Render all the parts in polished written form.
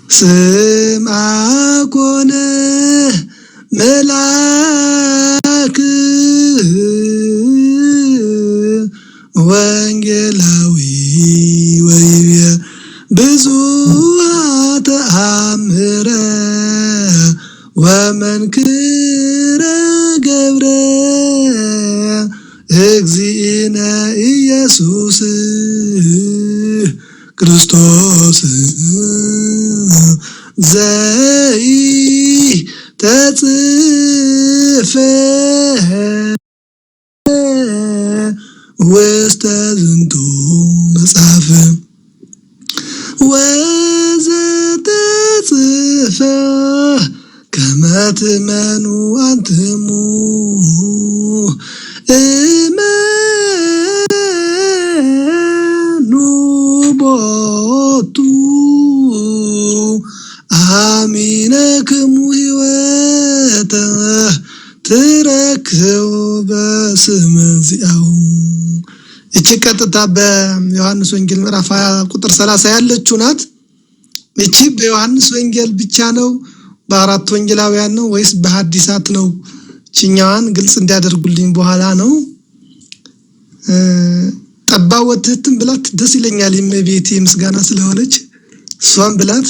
ስምዐኮነ መልአክ ወንጌላዊ ወይቤ ብዙኃ ተአምረ ወመንክረ ገብረ እግዚእነ ኢየሱስ ክርስቶስ ዘኢተጽሕፈ ውስተ ዝንቱ መጽሐፍ ወዘተጽሕፈ ከመ ትእመኑ አንትሙ እመኑ ቦቱ አሚነክሙ ሕይወተ ትረክቡ በስመ ዚአሁ። እቺ ቀጥታ በዮሐንስ ወንጌል ምዕራፍ 20 ቁጥር 30 ያለችው ናት። እቺ በዮሐንስ ወንጌል ብቻ ነው በአራት ወንጌላውያን ነው ወይስ በሐዲሳት ነው? እቺኛዋን ግልጽ እንዲያደርጉልኝ በኋላ ነው። ጠባወትህትን ብላት ደስ ይለኛል። የእመቤቴ ምስጋና ስለሆነች እሷን ብላት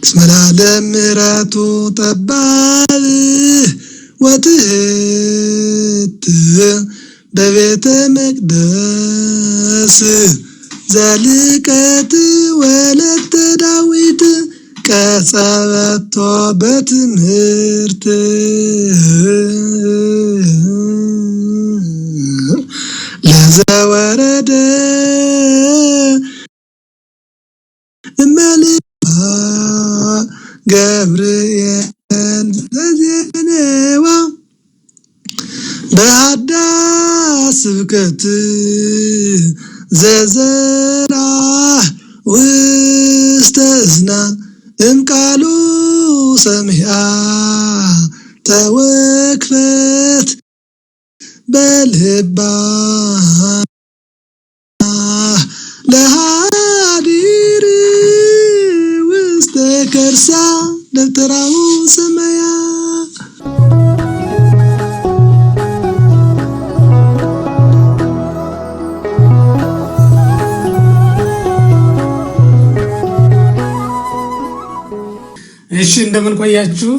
እስመላ ለምሕረቱ ጠባብ ወትሕት በቤተ መቅደስ ዘልቀት ወለተ ዳዊት ቀጸበቶ በትምህርት ለዘወረደ እመልአ ገብርኤል ዘዜነዋ በአዳስ ስብከት ዘዘራ ውስተ እዝና እምቃሉ ሰሚዓ ተወክፈት በልባ ለሃዲር ውስተ ከርሳ ደብተራው ሰማያ። እሺ እንደምን ቆያችሁ?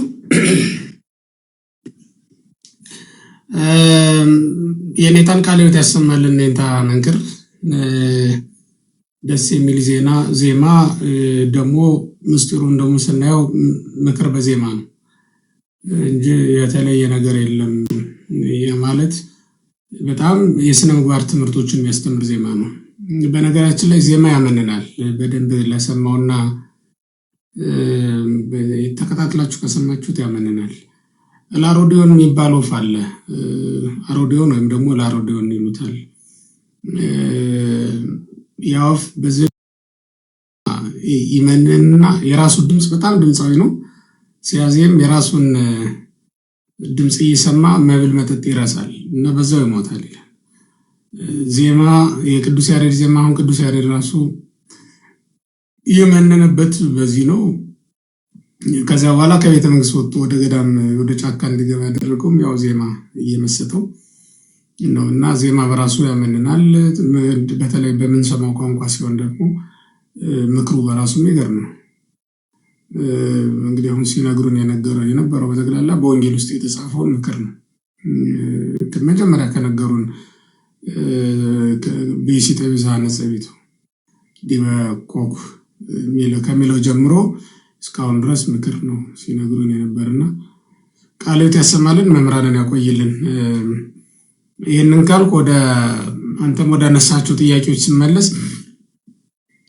የኔታን ቃለ ሕይወት ያሰማልን። ኔታ መንክር ደስ የሚል ዜማ ደግሞ ምስጢሩን ደግሞ ስናየው ምክር በዜማ ነው እንጂ የተለየ ነገር የለም። ማለት በጣም የሥነ ምግባር ትምህርቶችን የሚያስተምር ዜማ ነው። በነገራችን ላይ ዜማ ያመንናል። በደንብ ለሰማውና ተከታትላችሁ ከሰማችሁት ያመንናል። ላሮዲዮን የሚባል ወፍ አለ። አሮዲዮን ወይም ደግሞ ላሮዲዮን ይሉታል። ያ ወፍ በዚህ ይመንና የራሱ ድምፅ በጣም ድምፃዊ ነው። ሲያዜም የራሱን ድምፅ እየሰማ መብል መጠጥ ይረሳል እና በዛው ይሞታል ይላል። ዜማ የቅዱስ ያሬድ ዜማ አሁን ቅዱስ ያሬድ ራሱ የመነነበት በዚህ ነው። ከዛ በኋላ ከቤተ መንግስት ወጥቶ ወደ ገዳም ወደ ጫካ እንዲገባ ያደረገውም ያው ዜማ እየመሰጠው ነው እና ዜማ በራሱ ያመንናል። በተለይ በምንሰማው ቋንቋ ሲሆን ደግሞ ምክሩ በራሱ የሚገርም ነው። እንግዲህ አሁን ሲነግሩን የነበረው በተግላላ በወንጌል ውስጥ የተጻፈውን ምክር ነው። መጀመሪያ ከነገሩን ብእሲተ ቤዛሃ ነጸቢቱ ዲበ ኮኩ ከሚለው ጀምሮ እስካሁን ድረስ ምክር ነው ሲነግሩን የነበርና ቃለ ሕይወት ያሰማልን፣ መምህራንን ያቆይልን። ይህንን ካልኩ አንተም ወደ አነሳቸው ጥያቄዎች ስመለስ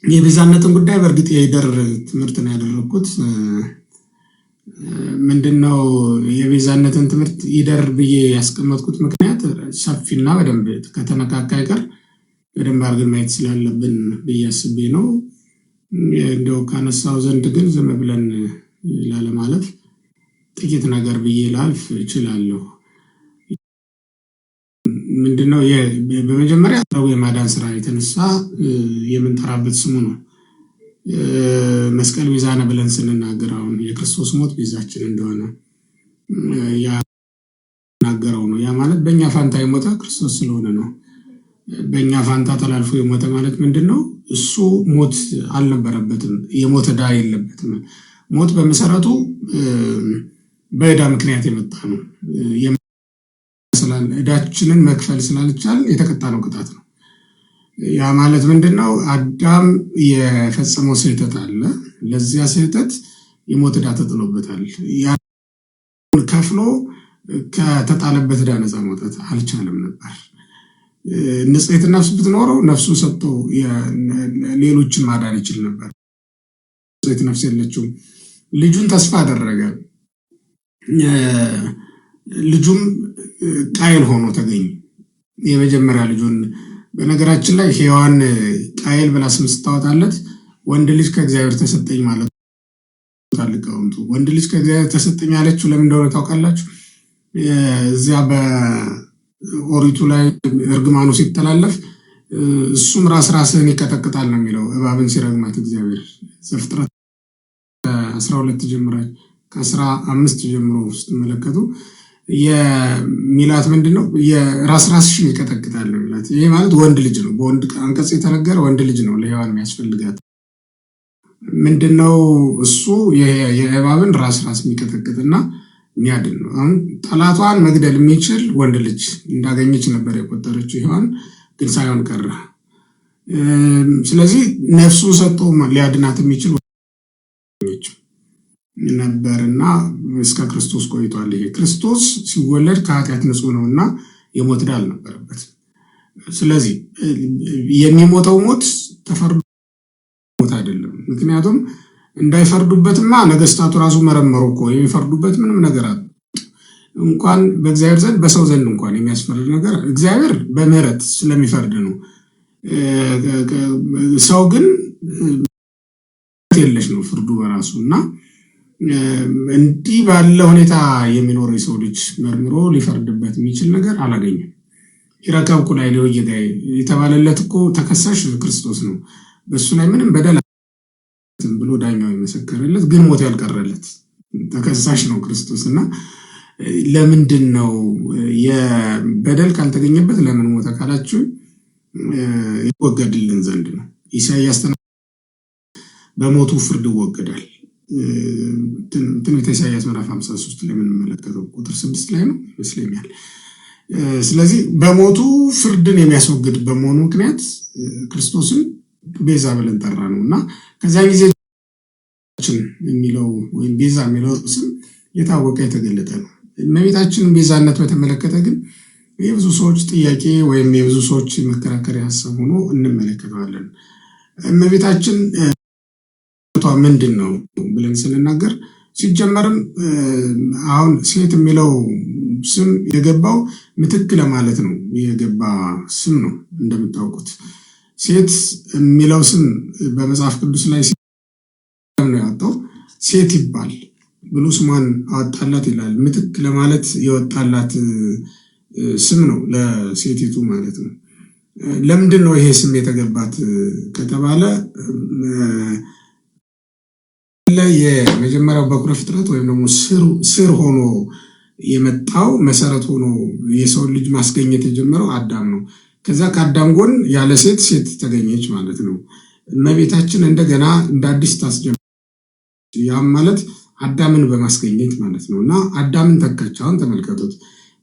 የቤዛነትን ጉዳይ በእርግጥ የይደር ትምህርት ነው ያደረኩት። ምንድነው የቤዛነትን ትምህርት ይደር ብዬ ያስቀመጥኩት ምክንያት ሰፊና በደንብ ከተነካካ አይቀር በደንብ አድርገን ማየት ስላለብን ብዬ አስቤ ነው። እንደው ካነሳው ዘንድ ግን ዝም ብለን ላለማለፍ ጥቂት ነገር ብዬ ላልፍ እችላለሁ። ምንድነው በመጀመሪያ ሰው የማዳን ስራ የተነሳ የምንጠራበት ስሙ ነው። መስቀል ቤዛነ ብለን ስንናገር አሁን የክርስቶስ ሞት ቤዛችን እንደሆነ ያናገረው ነው። ያ ማለት በእኛ ፋንታ የሞተ ክርስቶስ ስለሆነ ነው። በእኛ ፋንታ ተላልፎ የሞተ ማለት ምንድን ነው? እሱ ሞት አልነበረበትም፣ የሞት ዕዳ የለበትም። ሞት በመሰረቱ በዕዳ ምክንያት የመጣ ነው። ዕዳችንን መክፈል ስላልቻልን የተቀጣ ነው ቅጣት ነው። ያ ማለት ምንድን ነው? አዳም የፈጸመው ስህተት አለ። ለዚያ ስህተት የሞት ዕዳ ተጥሎበታል። ያን ከፍሎ ከተጣለበት ዕዳ ነፃ መውጣት አልቻለም ነበር። ንጽሕት ነፍስ ብትኖረው ነፍሱን ሰጥቶ ሌሎችን ማዳን ይችል ነበር። ንጽሕት ነፍስ የለችውም። ልጁን ተስፋ አደረገ። ልጁም ቃየል ሆኖ ተገኘ። የመጀመሪያ ልጁን በነገራችን ላይ ሔዋን ቃየል ብላ ስም ስታወጣለት ወንድ ልጅ ከእግዚአብሔር ተሰጠኝ ማለት ታልቀውምቱ ወንድ ልጅ ከእግዚአብሔር ተሰጠኝ አለችው። ለምን እንደሆነ ታውቃላችሁ? እዚያ በኦሪቱ ላይ እርግማኑ ሲተላለፍ እሱም ራስህን ይቀጠቅጣል ነው የሚለው። እባብን ሲረግማት እግዚአብሔር ዘፍጥረት 12 ጀምራች ከ15 ጀምሮ ስትመለከቱ የሚላት ምንድነው? ራስሽን ይቀጠቅጣል ነው የሚላት። ይሄ ማለት ወንድ ልጅ ነው። በወንድ አንቀጽ የተነገረ ወንድ ልጅ ነው ለሔዋን የሚያስፈልጋት። ምንድነው እሱ? የእባብን ራስ የሚቀጠቅጥና የሚያድን ነው። አሁን ጠላቷን መግደል የሚችል ወንድ ልጅ እንዳገኘች ነበር የቆጠረችው ሔዋን፣ ግን ሳይሆን ቀረ። ስለዚህ ነፍሱን ሰጥቶ ሊያድናት የሚችል ነበርና እስከ ክርስቶስ ቆይቷል። ይሄ ክርስቶስ ሲወለድ ከኃጢአት ንጹሕ ነውና የሞት ዕዳ አልነበረበት። ስለዚህ የሚሞተው ሞት ተፈርዶ ሞት አይደለም። ምክንያቱም እንዳይፈርዱበትማ ነገስታቱ ራሱ መረመሩ እኮ። የሚፈርዱበት ምንም ነገር አለ እንኳን በእግዚአብሔር ዘንድ በሰው ዘንድ እንኳን የሚያስፈርድ ነገር እግዚአብሔር በምህረት ስለሚፈርድ ነው። ሰው ግን የለሽ ነው ፍርዱ በራሱ እና እንዲህ ባለ ሁኔታ የሚኖረው የሰው ልጅ መርምሮ ሊፈርድበት የሚችል ነገር አላገኘም። ይረከብኩ ላይ ለወየጋይ የተባለለት እኮ ተከሳሽ ክርስቶስ ነው። በሱ ላይ ምንም በደል ብሎ ዳኛው የመሰከረለት ግን ሞት ያልቀረለት ተከሳሽ ነው ክርስቶስ። እና ለምንድን ነው የበደል ካልተገኘበት ለምን ሞተ ካላችሁ ይወገድልን ዘንድ ነው። ኢሳይያስ በሞቱ ፍርድ ይወገዳል። ትንቢተ ኢሳይያስ ምዕራፍ 53 ላይ የምንመለከተው ቁጥር 6 ላይ ነው ይመስለኛል። ስለዚህ በሞቱ ፍርድን የሚያስወግድ በመሆኑ ምክንያት ክርስቶስን ቤዛ ብለን ጠራ ነው እና ከዚያ ጊዜ የሚለው ወይም ቤዛ የሚለው ስም የታወቀ የተገለጠ ነው። እመቤታችንን ቤዛነት በተመለከተ ግን የብዙ ሰዎች ጥያቄ ወይም የብዙ ሰዎች መከራከሪያ ሀሳብ ሆኖ እንመለከተዋለን። እመቤታችን ምንድን ነው ብለን ስንናገር ሲጀመርም አሁን ሴት የሚለው ስም የገባው ምትክ ለማለት ነው የገባ ስም ነው። እንደምታውቁት ሴት የሚለው ስም በመጽሐፍ ቅዱስ ላይ ነው ያወጣው። ሴት ይባል ብሎ ስሟን አወጣላት ይላል። ምትክ ለማለት የወጣላት ስም ነው ለሴቲቱ ማለት ነው። ለምንድን ነው ይሄ ስም የተገባት ከተባለ የመጀመሪያው በኩረ ፍጥረት ወይም ደግሞ ስር ሆኖ የመጣው መሰረት ሆኖ የሰው ልጅ ማስገኘት የጀመረው አዳም ነው። ከዛ ከአዳም ጎን ያለ ሴት ተገኘች ማለት ነው። እመቤታችን እንደገና እንደ አዲስ ታስጀምራለች። ያም ማለት አዳምን በማስገኘት ማለት ነው። እና አዳምን ተካች። አሁን ተመልከቱት፣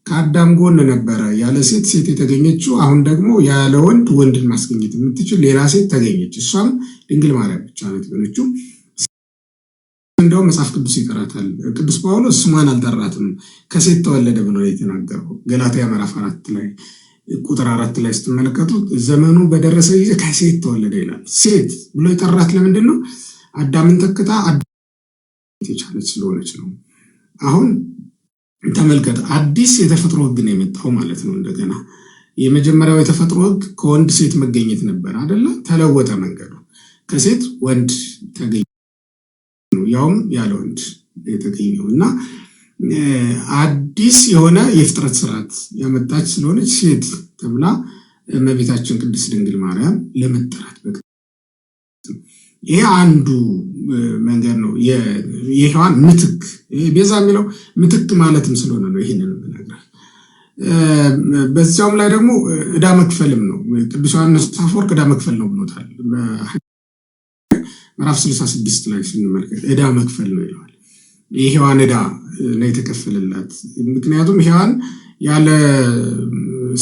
ከአዳም ጎን ነበረ ያለ ሴት የተገኘችው። አሁን ደግሞ ያለ ወንድን ማስገኘት የምትችል ሌላ ሴት ተገኘች። እሷም ድንግል ማርያም ብቻ ናት የሆነችው። እንደውም መጽሐፍ ቅዱስ ይጠራታል። ቅዱስ ጳውሎስ ስሟን አልጠራትም፣ ከሴት ተወለደ ብሎ የተናገረው ገላትያ ምዕራፍ 4 ላይ ቁጥር 4 ላይ ስትመለከቱ ዘመኑ በደረሰ ጊዜ ከሴት ተወለደ ይላል። ሴት ብሎ የጠራት ለምንድን ነው? አዳምን ተክታ የቻለች ስለሆነች ነው። አሁን ተመልከት፣ አዲስ የተፈጥሮ ሕግ ነው የመጣው ማለት ነው። እንደገና የመጀመሪያው የተፈጥሮ ሕግ ከወንድ ሴት መገኘት ነበር አይደለ? ተለወጠ መንገዱ። ከሴት ወንድ ተገኘ ነው፣ ያውም ያለ ወንድ የተገኘው እና አዲስ የሆነ የፍጥረት ስርዓት ያመጣች ስለሆነች ሴት ተብላ እመቤታችን ቅድስት ድንግል ማርያም ለመጠራት በቃ። ይሄ አንዱ መንገድ ነው። የሔዋን ምትክ ቤዛ የሚለው ምትክ ማለትም ስለሆነ ነው ይሄንን ብነግርህ። በዛውም ላይ ደግሞ ዕዳ መክፈልም ነው። ቅዱስ ዮሐንስ አፈወርቅ ዕዳ መክፈል ነው ብሎታል። ምዕራፍ 66 ላይ ስንመለከት ዕዳ መክፈል ነው ይለዋል። የሔዋን ዕዳ ነው የተከፈለላት። ምክንያቱም ሔዋን ያለ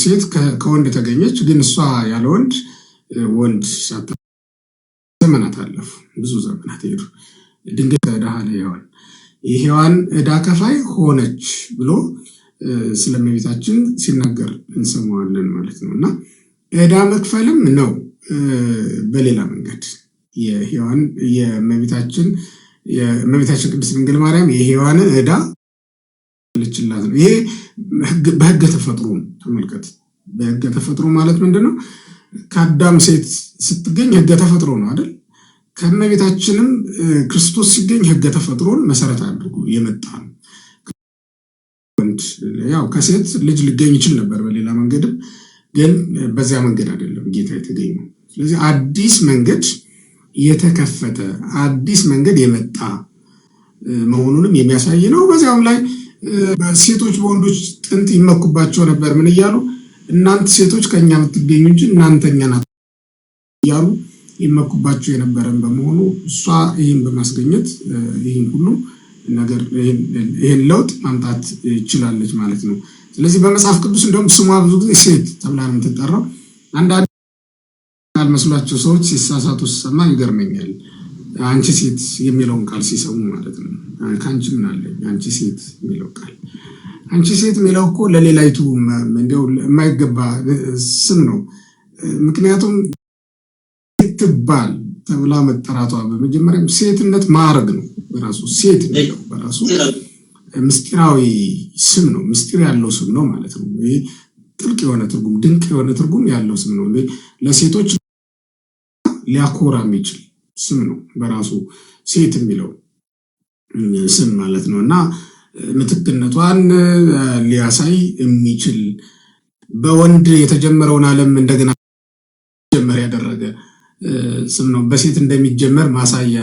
ሴት ከወንድ ተገኘች፣ ግን እሷ ያለ ወንድ ሳታ ዘመናት አለፉ፣ ብዙ ዘመናት ሄዱ። ድንገት ዕዳ ለሔዋን የሔዋን ዕዳ ከፋይ ሆነች ብሎ ስለእመቤታችን ሲናገር እንሰማዋለን ማለት ነው። እና ዕዳ መክፈልም ነው በሌላ መንገድ የሔዋን የእመቤታችን ቅድስት ድንግል ማርያም የሔዋንን ዕዳ ልችላት ነው። ይሄ በሕገ ተፈጥሮ ተመልከት። በሕገ ተፈጥሮ ማለት ምንድነው? ከአዳም ሴት ስትገኝ ሕገ ተፈጥሮ ነው አይደል? ከእመቤታችንም ክርስቶስ ሲገኝ ሕገ ተፈጥሮን መሰረት አድርጎ የመጣ ነው። ያው ከሴት ልጅ ሊገኝ ይችል ነበር በሌላ መንገድም፣ ግን በዚያ መንገድ አይደለም ጌታ የተገኘው። ስለዚህ አዲስ መንገድ የተከፈተ አዲስ መንገድ የመጣ መሆኑንም የሚያሳይ ነው። በዚያውም ላይ ሴቶች በወንዶች ጥንት ይመኩባቸው ነበር። ምን እያሉ? እናንተ ሴቶች ከኛ የምትገኙ እንጂ እናንተኛ ናት እያሉ ይመኩባቸው የነበረን በመሆኑ እሷ ይህን በማስገኘት ይህን ሁሉ ነገር ይህን ለውጥ ማምጣት ይችላለች ማለት ነው። ስለዚህ በመጽሐፍ ቅዱስ እንደውም ስሟ ብዙ ጊዜ ሴት ተብላ ነው የምትጠራው። አንዳንድ ያልመስሏቸው ሰዎች ሲሳሳቱ ሲሰማ ይገርመኛል። አንቺ ሴት የሚለውን ቃል ሲሰሙ ማለት ነው። ከአንቺ ምን አለኝ? አንቺ ሴት የሚለው ቃል አንቺ ሴት የሚለው እኮ ለሌላይቱ እንደው የማይገባ ስም ነው። ምክንያቱም ትባል ተብላ መጠራቷ በመጀመሪያ ሴትነት ማዕረግ ነው በራሱ። ሴት የሚለው በራሱ ምስጢራዊ ስም ነው፣ ምስጢር ያለው ስም ነው ማለት ነው። ይሄ ጥልቅ የሆነ ትርጉም፣ ድንቅ የሆነ ትርጉም ያለው ስም ነው። ለሴቶች ሊያኮራ የሚችል ስም ነው በራሱ ሴት የሚለው ስም ማለት ነው። እና ምትክነቷን ሊያሳይ የሚችል በወንድ የተጀመረውን ዓለም እንደገና ጀመር ያደረገ ስም ነው። በሴት እንደሚጀመር ማሳያ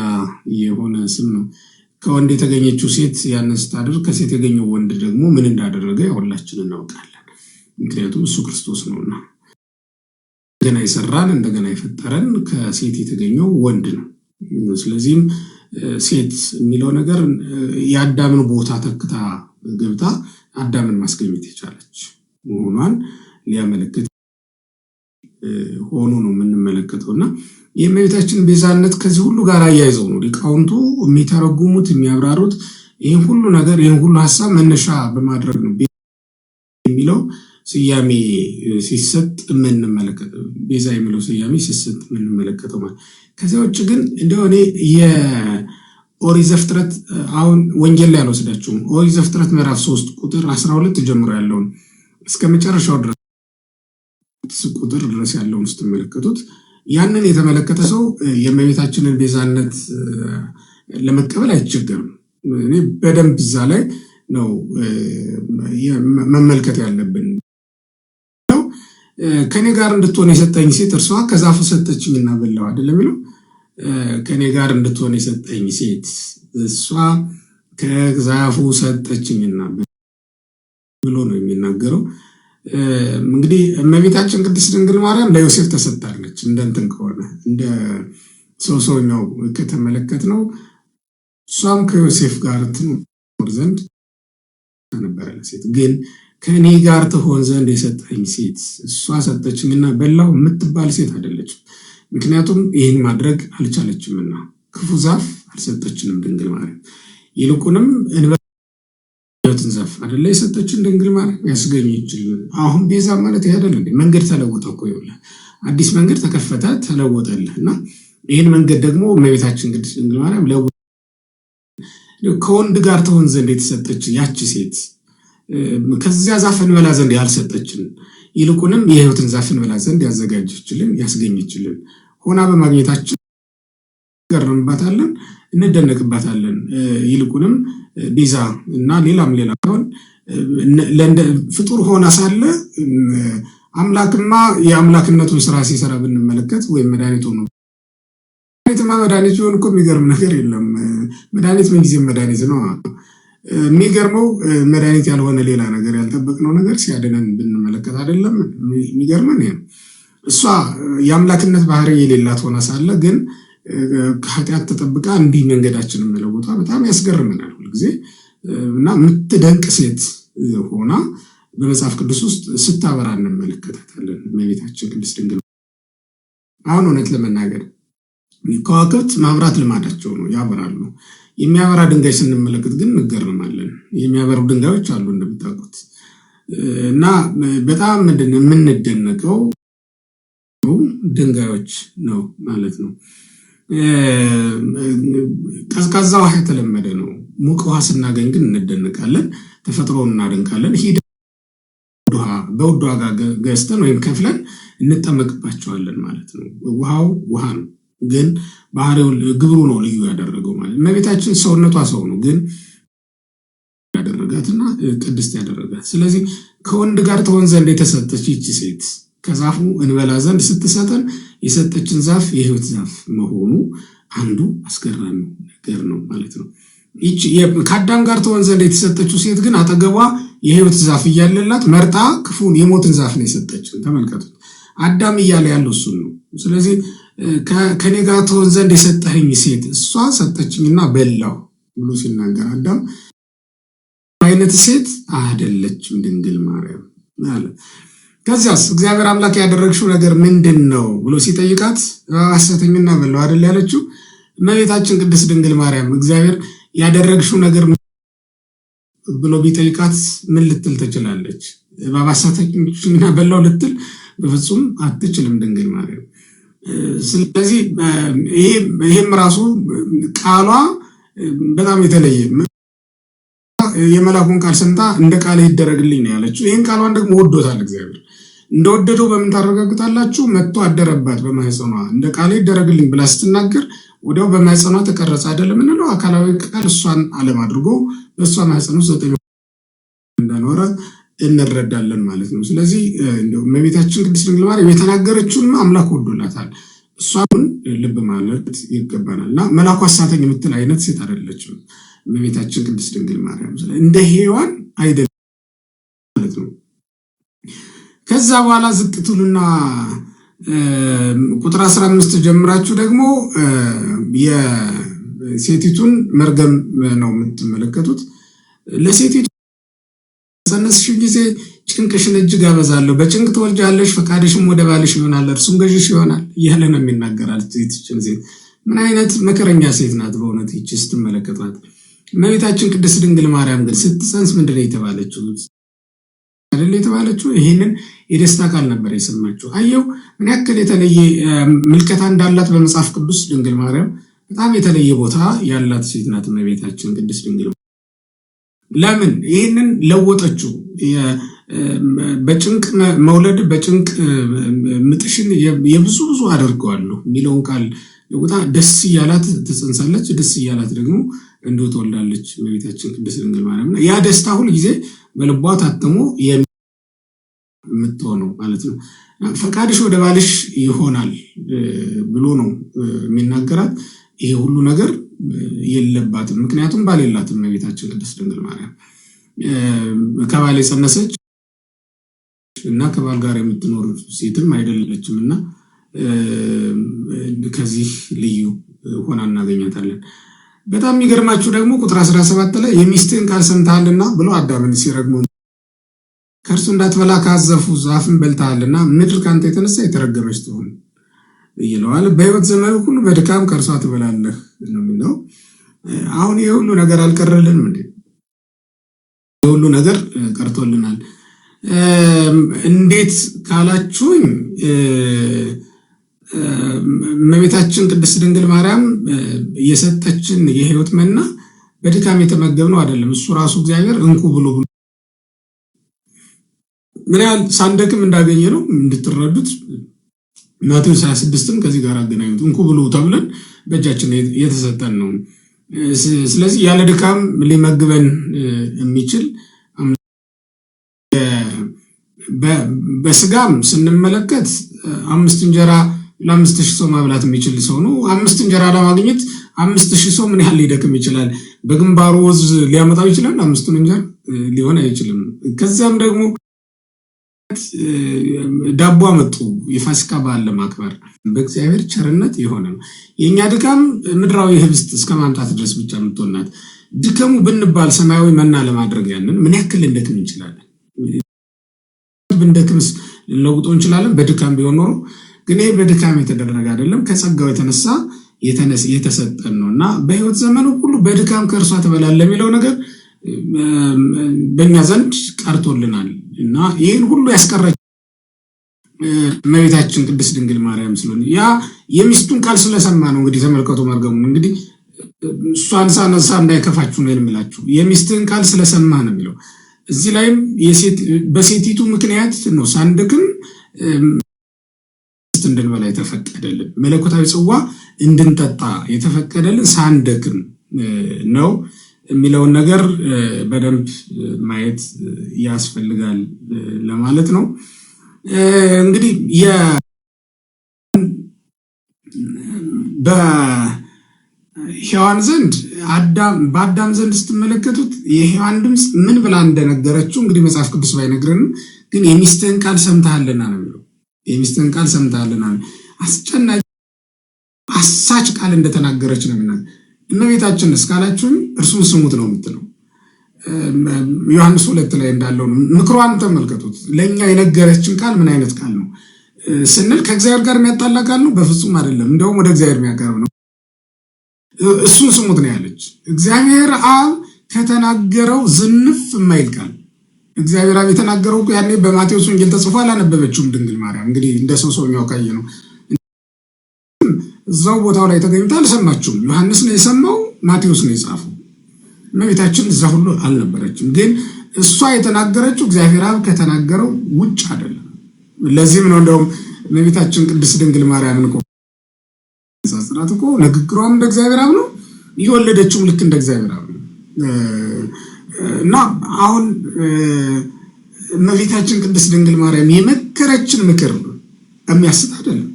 የሆነ ስም ነው። ከወንድ የተገኘችው ሴት ያንን ስታደርግ ከሴት የገኘው ወንድ ደግሞ ምን እንዳደረገ ሁላችን እናውቃለን። ምክንያቱም እሱ ክርስቶስ ነውና እንደገና የሰራን እንደገና የፈጠረን ከሴት የተገኘው ወንድ ነው። ስለዚህም ሴት የሚለው ነገር የአዳምን ቦታ ተክታ ገብታ አዳምን ማስገኘት የቻለች መሆኗን ሊያመለክት ሆኖ ነው የምንመለከተው። እና የእመቤታችን ቤዛነት ከዚህ ሁሉ ጋር አያይዘው ነው ሊቃውንቱ የሚተረጉሙት የሚያብራሩት። ይህን ሁሉ ነገር ይህን ሁሉ ሀሳብ መነሻ በማድረግ ነው የሚለው ስያሜ ሲሰጥ የምንመለከተው፣ ቤዛ የሚለው ስያሜ ሲሰጥ የምንመለከተው ማለት። ከዚያ ውጭ ግን እንደሆነ የኦሪት ዘፍጥረት አሁን ወንጌል ላይ አልወስዳችሁም። ኦሪት ዘፍጥረት ምዕራፍ 3 ቁጥር 12 ጀምሮ ያለውን እስከ መጨረሻው ድረስ ቁጥር ድረስ ያለውን ስትመለከቱት ያንን የተመለከተ ሰው የእመቤታችንን ቤዛነት ለመቀበል አይቸገርም። እኔ በደንብ እዛ ላይ ነው መመልከት ያለብን። ከኔ ጋር እንድትሆን የሰጠኝ ሴት እርሷ ከዛፉ ሰጠችኝና በላሁ አይደለም የሚለው። ከኔ ጋር እንድትሆን የሰጠኝ ሴት እሷ ከዛፉ ሰጠችኝና ብሎ ነው የሚናገረው። እንግዲህ እመቤታችን ቅድስት ድንግል ማርያም ለዮሴፍ ተሰጣለች። እንደንትን ከሆነ እንደ ሰውኛው ከተመለከት ነው እሷም ከዮሴፍ ጋር ትኖር ዘንድ ነበረ ሴት፣ ግን ከኔ ጋር ትሆን ዘንድ የሰጠኝ ሴት እሷ ሰጠችኝና በላው የምትባል ሴት አይደለችም። ምክንያቱም ይህን ማድረግ አልቻለችምና ክፉ ዛፍ አልሰጠችንም ድንግል ማርያም። ይልቁንም ሕይወትን ዛፍ አይደለ የሰጠችን ድንግል ማርያም ያስገኘችልን። አሁን ቤዛ ማለት ይሄ አይደል እንዴ? መንገድ ተለወጠ እኮ ይኸውልህ፣ አዲስ መንገድ ተከፈተ ተለወጠልህ። እና ይህን መንገድ ደግሞ እመቤታችን ቅድስት ድንግል ማርያም ከወንድ ጋር ትሆን ዘንድ የተሰጠች ያቺ ሴት ከዚያ ዛፍ እንበላ ዘንድ ያልሰጠችን፣ ይልቁንም የሕይወትን ዛፍ እንበላ ዘንድ ያዘጋጀችልን ያስገኘችልን ሆና በማግኘታችን ገርምባታለን፣ እንደነቅባታለን። ይልቁንም ቤዛ እና ሌላም ፍጡር ሆና ሳለ አምላክማ የአምላክነቱን ስራ ሲሰራ ብንመለከት ወይም መድኃኒቱ ነው መድኃኒትማ መድኃኒት ቢሆን እኮ የሚገርም ነገር የለም። መድኃኒት ምንጊዜም መድኃኒት ነው። የሚገርመው መድኃኒት ያልሆነ ሌላ ነገር ያልጠበቅነው ነገር ሲያድነን ብንመለከት አይደለም የሚገርመን። እሷ የአምላክነት ባህሪ የሌላት ሆና ሳለ ግን ከኃጢአት ተጠብቃ እንዲህ መንገዳችንን መለወጧ በጣም ያስገርመናል ሁልጊዜ እና የምትደንቅ ሴት ሆና በመጽሐፍ ቅዱስ ውስጥ ስታበራ እንመለከታታለን እመቤታችን ቅድስት ድንግል። አሁን እውነት ለመናገር ከዋክብት ማብራት ልማዳቸው ነው፣ ያበራሉ። የሚያበራ ድንጋይ ስንመለከት ግን እንገረማለን። የሚያበሩ ድንጋዮች አሉ እንደምታውቁት እና በጣም የምንደነቀው ድንጋዮች ነው ማለት ነው። ቀዝቃዛ ውሃ የተለመደ ነው። ሙቅ ውሃ ስናገኝ ግን እንደነቃለን፣ ተፈጥሮን እናደንቃለን። በውድ ዋጋ ገዝተን ወይም ከፍለን እንጠመቅባቸዋለን ማለት ነው። ውሃው ውሃ ነው፣ ግን ባህሪው ግብሩ ነው ልዩ ያደረገው ማለት። እመቤታችን ሰውነቷ ሰው ነው፣ ግን ያደረጋትና ቅድስት ያደረጋት። ስለዚህ ከወንድ ጋር ትሆን ዘንድ የተሰጠች ይቺ ሴት ከዛፉ እንበላ ዘንድ ስትሰጠን የሰጠችን ዛፍ የሕይወት ዛፍ መሆኑ አንዱ አስገራሚ ነገር ነው ማለት ነው። ይቺ ከአዳም ጋር ትሆን ዘንድ የተሰጠችው ሴት ግን አጠገቧ የሕይወት ዛፍ እያለላት መርጣ ክፉን የሞትን ዛፍ ነው የሰጠችን። ተመልከቱት፣ አዳም እያለ ያለው እሱን ነው። ስለዚህ ከኔ ጋር ትሆን ዘንድ የሰጠኸኝ ሴት እሷ ሰጠችኝና በላው ብሎ ሲናገር አዳም አይነት ሴት አይደለችም ድንግል ማርያም አለ። ከዚያስ እግዚአብሔር አምላክ ያደረግሽው ነገር ምንድን ነው ብሎ ሲጠይቃት ሐሰተኝና በላው አይደል ያለችው እመቤታችን ቅድስት ድንግል ማርያም። እግዚአብሔር ያደረግሽው ነገር ብሎ ቢጠይቃት ምን ልትል ትችላለች? ሐሰተኝና በላው ልትል በፍጹም አትችልም ድንግል ማርያም። ስለዚህ ይሄም ራሱ ቃሏ በጣም የተለየ የመላኩን ቃል ሰምታ እንደ ቃል ይደረግልኝ ነው ያለችው። ይህን ቃሏን ደግሞ ወዶታል እግዚአብሔር። እንደወደደው በምን ታረጋግጣላችሁ? መጥቶ አደረባት በማህፀኗ። እንደ ቃል ይደረግልኝ ብላ ስትናገር ወዲያው በማህፀኗ ተቀረጸ አይደለም እንለው። አካላዊ ቃል እሷን ዓለም አድርጎ በእሷ ማህፀን ውስጥ 9 እንደኖረ እንረዳለን ማለት ነው። ስለዚህ እመቤታችን ቅድስት ድንግል ማርያም የተናገረችውን አምላክ ወዶላታል። እሷን ልብ ማለት ይገባናል እና መላኩ አሳተኝ የምትል አይነት ሴት አይደለችም እመቤታችን ቅድስት ድንግል ማርያም። እንደ ሔዋን አይደለም ማለት ነው። ከዛ በኋላ ዝቅቱልና ቁጥር 15 ጀምራችሁ ደግሞ የሴቲቱን መርገም ነው የምትመለከቱት። ለሴቲቱ በፀነስሽ ጊዜ ጭንቅሽን እጅግ አበዛለሁ፣ በጭንቅ ትወልጃለሽ፣ ፈቃድሽም ወደ ባልሽ ይሆናል፣ እርሱም ገዥሽ ይሆናል እያለ ነው የሚናገራል። ሴቲችን ሴት ምን አይነት መከረኛ ሴት ናት በእውነት ይቺ ስትመለከቷት። እመቤታችን ቅድስት ድንግል ማርያም ግን ስትጸንስ ምንድን ነው የተባለችው? አይደል የተባለችው ይሄንን የደስታ ቃል ነበር የሰማችው። አየው ምን ያክል የተለየ ምልከታ እንዳላት በመጽሐፍ ቅዱስ ድንግል ማርያም በጣም የተለየ ቦታ ያላት ሴት ናት እመቤታችን ቅድስት ድንግል። ለምን ይሄንን ለወጠችው? በጭንቅ መውለድ በጭንቅ ምጥሽን የብዙ አደርገዋለሁ የሚለውን ቃል ለውጣ ደስ እያላት ትጸንሳለች፣ ደስ እያላት ደግሞ እንዲሁ ትወልዳለች እመቤታችን ቅድስት ድንግል ማርያም። ያ ደስታ ሁል ጊዜ በልቧ ታትሞ የምትሆነው ማለት ነው። ፈቃድሽ ወደ ባልሽ ይሆናል ብሎ ነው የሚናገራት። ይሄ ሁሉ ነገር የለባትም፣ ምክንያቱም ባል የላትም እመቤታችን ቅድስት ድንግል ማርያም። ከባል የጸነሰች እና ከባል ጋር የምትኖር ሴትም አይደለችም እና ከዚህ ልዩ ሆና እናገኛታለን። በጣም የሚገርማችሁ ደግሞ ቁጥር 17 ላይ የሚስትህን ቃል ሰምተሃልና ብሎ አዳምን ሲረግመው ከእርሱ እንዳትበላ ካዘፉ ዛፍን በልተሃልና ምድር ከአንተ የተነሳ የተረገመች ትሆን ይለዋል። በሕይወት ዘመን ሁሉ በድካም ከእርሷ ትበላለህ ነው የሚለው። አሁን ይህ ሁሉ ነገር አልቀረልንም እንዴ? የሁሉ ነገር ቀርቶልናል። እንዴት ካላችሁኝ እመቤታችን ቅድስት ድንግል ማርያም የሰጠችን የሕይወት መና በድካም የተመገብነው አይደለም። እሱ ራሱ እግዚአብሔር እንኩ ብሎ ምን ያህል ሳንደክም እንዳገኘ ነው እንድትረዱት። ማቴዎስ 26ም ከዚህ ጋር አገናኙት። እንኩ ብሎ ተብለን በእጃችን የተሰጠን ነው። ስለዚህ ያለ ድካም ሊመግበን የሚችል በስጋም ስንመለከት 5 እንጀራ ለ5000 ሰው ማብላት የሚችል ሰው ነው። 5 እንጀራ ለማግኘት 5000 ሰው ምን ያህል ሊደክም ይችላል? በግንባሩ ወዝ ሊያመጣው ይችላል? 5ቱን እንጀራ ሊሆን አይችልም። ከዚያም ደግሞ ዳቦ አመጡ የፋሲካ በዓል ለማክበር። በእግዚአብሔር ቸርነት የሆነ ነው። የኛ ድካም ምድራዊ ህብስት እስከማምጣት ድረስ ብቻ የምትሆናት ድከሙ ብንባል ሰማያዊ መና ለማድረግ ያንን ምን ያክል እንደክም እንችላለን? ብንደክምስ ልንለውጠው እንችላለን? በድካም ቢሆን ኖሮ ግን ይሄ በድካም የተደረገ አይደለም፣ ከጸጋው የተነሳ የተሰጠን ነውና በህይወት ዘመኑ ሁሉ በድካም ከእርሷ ትበላለህ የሚለው ነገር በእኛ ዘንድ ቀርቶልናል እና ይህን ሁሉ ያስቀረች እመቤታችን ቅድስት ድንግል ማርያም ስለሆነ ያ የሚስቱን ቃል ስለሰማ ነው። እንግዲህ ተመልከቱ መርገሙ። እንግዲህ እሷን ሳነሳ እንዳይከፋችሁ ነው የምላችሁ። የሚስትን ቃል ስለሰማ ነው የሚለው። እዚህ ላይም በሴቲቱ ምክንያት ነው ሳንደክም እንድንበላ የተፈቀደልን፣ መለኮታዊ ጽዋ እንድንጠጣ የተፈቀደልን ሳንደክም ነው የሚለውን ነገር በደንብ ማየት ያስፈልጋል ለማለት ነው። እንግዲህ በሔዋን ዘንድ በአዳም ዘንድ ስትመለከቱት የሔዋን ድምፅ ምን ብላ እንደነገረችው እንግዲህ መጽሐፍ ቅዱስ ባይነግረንም ግን የሚስትህን ቃል ሰምተሃልና ነው የሚለው። የሚስትህን ቃል ሰምተሃልና አስጨናቂ አሳች ቃል እንደተናገረች ነው የሚናገር። እመቤታችን እስካላችሁን እርሱን ስሙት ነው የምትለው። ዮሐንስ 2 ላይ እንዳለው ነው። ምክሯን ተመልከቱት። ለኛ የነገረችን ቃል ምን አይነት ቃል ነው ስንል ከእግዚአብሔር ጋር የሚያጣላ ቃል ነው? በፍጹም አይደለም። እንደውም ወደ እግዚአብሔር የሚያቀርብ ነው። እሱን ስሙት ነው ያለች። እግዚአብሔር አብ ከተናገረው ዝንፍ የማይል ቃል። እግዚአብሔር አብ የተናገረው ያኔ በማቴዎስ ወንጌል ተጽፎ አላነበበችውም ድንግል ማርያም። እንግዲህ እንደ ሰውኛው ካየ ነው እዛው ቦታው ላይ ተገኝታ አልሰማችሁም። ዮሐንስ ነው የሰማው፣ ማቴዎስ ነው የጻፈው። እመቤታችን እዛ ሁሉ አልነበረችም። ግን እሷ የተናገረችው እግዚአብሔር አብ ከተናገረው ውጭ አይደለም። ለዚህም ነው እንደውም እመቤታችን ቅድስት ድንግል ማርያምን እኮ ሳስራት እኮ ንግግሯም እንደ እግዚአብሔር አብ ነው፣ የወለደችውም ልክ እንደ እግዚአብሔር አብ ነው። እና አሁን እመቤታችን ቅድስት ድንግል ማርያም የመከረችን ምክር የሚያስት አይደለም።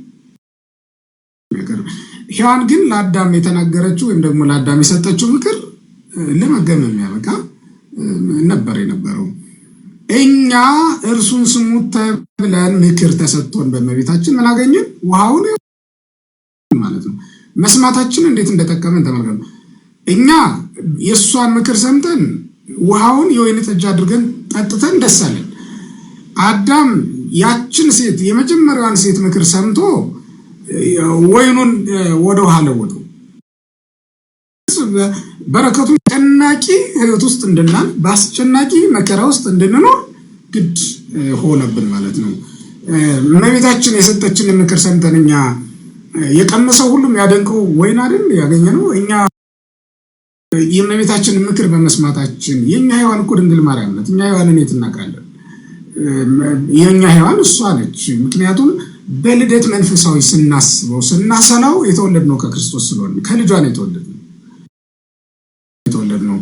ሔዋን ግን ለአዳም የተናገረችው ወይም ደግሞ ለአዳም የሰጠችው ምክር ለመገመም የሚያበቃ ነበር የነበረው። እኛ እርሱን ስሙት ተብለን ምክር ተሰጥቶን በእመቤታችን ምን አገኘን? ውሃውን ማለት ነው። መስማታችን እንዴት እንደጠቀመን ተመልከቱ። እኛ የእሷን ምክር ሰምተን ውሃውን የወይን ጠጅ አድርገን ጠጥተን ደስ አለን። አዳም ያችን ሴት የመጀመሪያዋን ሴት ምክር ሰምቶ ወይኑን ወደ ውሃ ለወጠው። በረከቱ አስጨናቂ ህይወት ውስጥ እንድናል፣ በአስጨናቂ መከራ ውስጥ እንድንኖር ግድ ሆነብን ማለት ነው። እመቤታችን የሰጠችን ምክር ሰምተን እኛ የቀመሰው ሁሉም ያደንቀው ወይን አይደል ያገኘነው። እኛ የእመቤታችን ምክር በመስማታችን የኛ ሔዋን እኮ ድንግል ማርያም ናት። እኛ ሔዋንን የት እናውቃለን? የኛ ሔዋን እሷ ነች። ምክንያቱም በልደት መንፈሳዊ ስናስበው ስናሰላው የተወለድነው ከክርስቶስ ስለሆነ ከልጇ ነው የተወለድነው።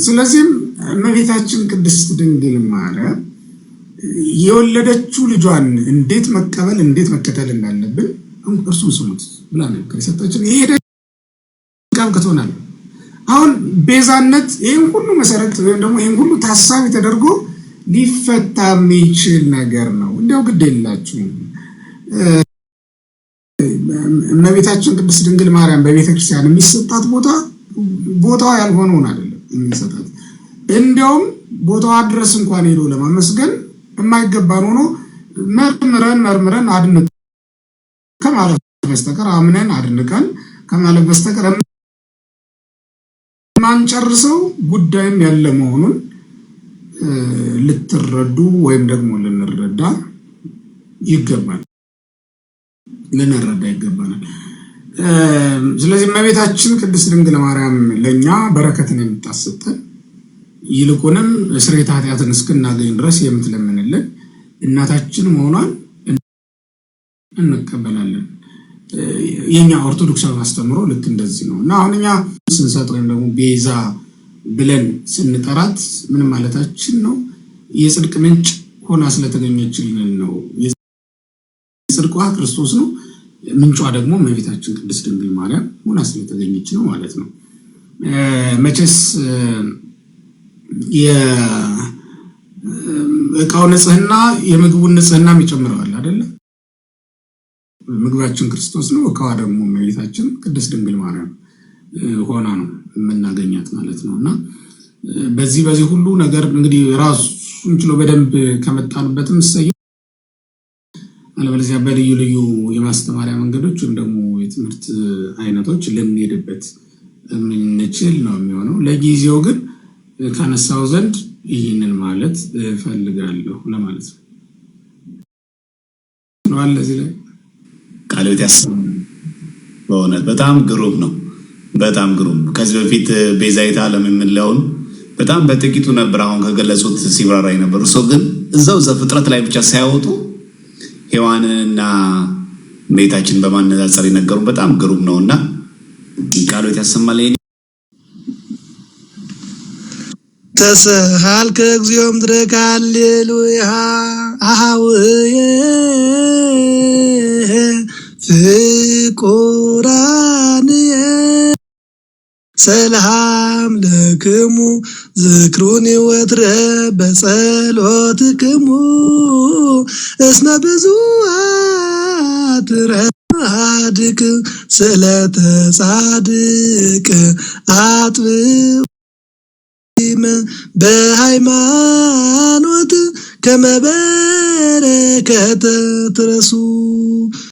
ስለዚህም እመቤታችን ቅድስት ድንግል ማርያም የወለደችው ልጇን እንዴት መቀበል እንዴት መከተል እንዳለብን እርሱን ስሙት ብላ ነው ከሰጠችን። ይሄ ደግሞ ከተሆናል አሁን ቤዛነት ይሄን ሁሉ መሰረት ወይም ደግሞ ይሄን ሁሉ ታሳቢ ተደርጎ ሊፈታ የሚችል ነገር ነው። እንደው ግድ የላችሁም። እመቤታችን ቅድስት ድንግል ማርያም በቤተክርስቲያን የሚሰጣት ቦታዋ ያልሆነውን አይደለም የሚሰጣት። እንደውም ቦታዋ ድረስ እንኳን ሄዶ ለማመስገን የማይገባን ሆኖ መርምረን አድንቀን ከማለት በስተቀር አምነን አድንቀን ከማለት በስተቀር ማንጨርሰው ጉዳይም ያለ መሆኑን ልትረዱ ወይም ደግሞ ልንረዳ ይገባናል። ስለዚህ እመቤታችን ቅድስት ድንግል ማርያም ለኛ በረከትን የምታሰጠን ይልቁንም ስርየተ ኃጢአትን እስክናገኝ ድረስ የምትለምንልን እናታችን መሆኗን እንቀበላለን። የኛ ኦርቶዶክሳዊ አስተምሮ ልክ እንደዚህ ነው እና አሁን እኛ ስንሰጥ ወይም ደግሞ ቤዛ ብለን ስንጠራት ምን ማለታችን ነው? የጽድቅ ምንጭ ሆና ስለተገኘችልን ነው። ጽድቋ ክርስቶስ ነው። ምንጯ ደግሞ እመቤታችን ቅድስት ድንግል ማርያም ሆና ስለተገኘች ነው ማለት ነው። መቼስ የእቃው ንጽህና የምግቡን ንጽህና ይጨምረዋል አይደል? ምግባችን ክርስቶስ ነው፣ እቃዋ ደግሞ እመቤታችን ቅድስት ድንግል ማርያም ሆና ነው የምናገኛት ማለት ነውና በዚህ ሁሉ ነገር እንግዲህ ራሱን ችሎ በደንብ ከመጣንበትም አለበለዚያ በልዩ ልዩ የማስተማሪያ መንገዶች ወይም ደግሞ የትምህርት አይነቶች ልንሄድበት የምንችል ነው የሚሆነው። ለጊዜው ግን ካነሳው ዘንድ ይህንን ማለት ፈልጋለሁ ለማለት ነው። ለዚህ ላይ ቃልዎት ያሰማል። በእውነት በጣም ግሩም ነው። በጣም ግሩም። ከዚህ በፊት ቤዛዊተ ዓለም የምንለውን በጣም በጥቂቱ ነበር አሁን ከገለጹት ሲብራራ የነበሩ ሰው ግን እዛው ዘፍጥረት ላይ ብቻ ሳይወጡ ሔዋንና እመቤታችን በማነጻጸር የነገሩ በጣም ግሩም ነውና ቃልዎት ያሰማል። ተሰሃልከ እግዚኦ ምድረከ ሃሌሉያ አሃውየ ፍቁራንየ ሰላም ለክሙ ዝክሩኒ ወትረ በጸሎትክሙ እስመ ብዙኃት ረድክ ስለተ ጻድቅ አጥብቅ በሃይማኖት ከመ በረከተ ትረሱ